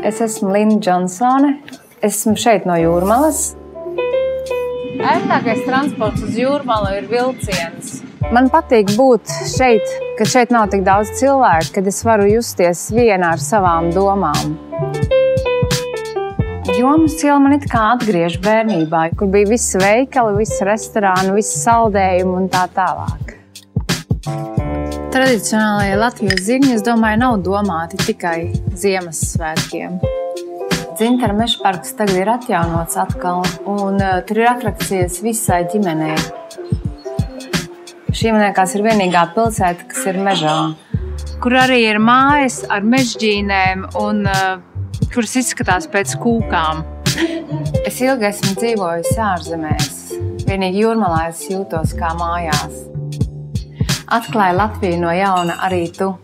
Es esmu Linda Džonsone. Esmu šeit no Jūrmalas. Ērtākais transports uz Jūrmalu ir vilciens. Man patīk būt šeit, kad šeit nav tik daudz cilvēku, kad es varu justies viena ar savām domām. Jomas iela man it kā atgriež bērnībā, kur bija visi veikali, visi restorāni, visi saldējumi un tā tālāk. Tradicionālajie Latvijas zirņi, es domāju, nav domāti tikai Ziemassvētkiem. Dzintara meža parks tagad ir atjaunots atkal, un tur ir atrakcijas visai ģimenei. Šī, man liekas, ir vienīgā pilsēta, kas ir mežā, kur arī ir mājas ar mežģīnēm un kuras izskatās pēc kūkām. Es ilgi esmu dzīvojusi ārzemēs. Vienīgi Jūrmalā es jūtos kā mājās. Atklāja Latviju no jauna arī tu.